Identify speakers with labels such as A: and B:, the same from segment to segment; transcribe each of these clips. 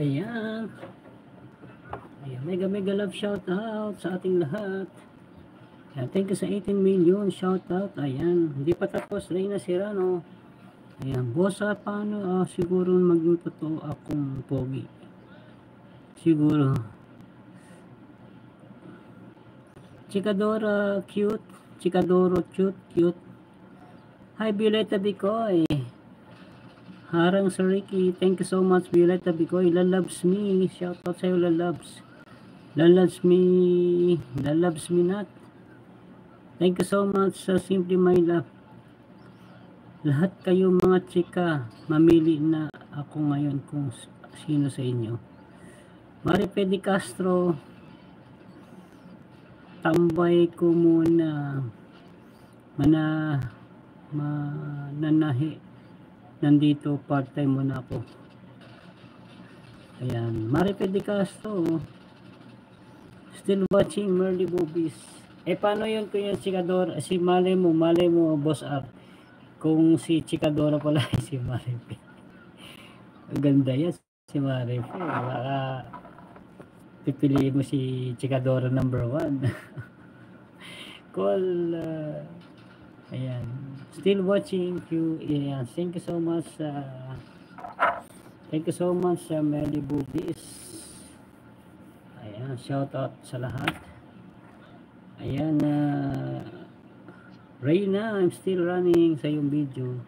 A: Ayan. Ayan, mega mega love shout out sa ating lahat. Ayan, thank you sa 18 million shout out. Ayan, hindi pa tapos Reyna Serrano. Ayan, boss, paano siguro maging totoo akong pogi? Siguro. Chikadora cute. Chikadoro cute. Hi Violeta Bicoy. Harang Sir Ricky, thank you so much Violeta Bicoy. Lalabs me, shout out sa'yo Lalabs. Lalabs me not. Thank you so much sa Simply My Love. Lahat kayo mga chika, mamili na ako ngayon kung sino sa inyo. Maripe de Castro, tambay ko muna. Mananahi. Nandito part-time muna ako. Ayan, Maripe de Castro. Still watching Merly Boobies. Paano yun kung yung Chikadora? Si malay mo, Boss R. Kung si Chikadora pala si Maripe. Ganda yan, si Maripe. Baka pipiliin mo si Chikadora number 1. Call, ayan. Still watching you. Ayan. Thank you so much. Thank you so much sa Merly Boobies. Ayan. Shout out sa lahat. Ayan. Reyna, I'm still running sa yung video.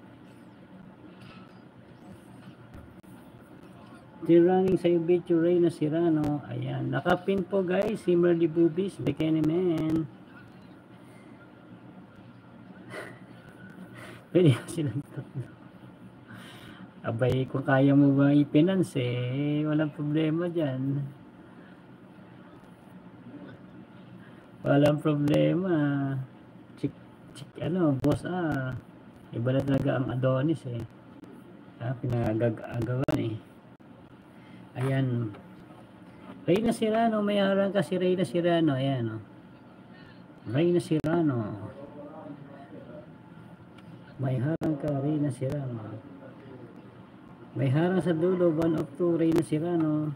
A: Still running sa yung video, Reyna Serrano. Ayan. Nakapin po guys si Merly Boobies. Bikini Man. Pwede silang tatlo. Abay, kung kaya mo ba i-finance walang problema dyan. Walang problema. Boss iba na talaga ang Adonis pinagagawan Ayan. Reyna Serrano, may harang ka si Reyna Serrano. Ayan Reyna Serrano. May harang ka, Reyna Serrano. May harang sa dulo, 1 of 2, Reyna Serrano.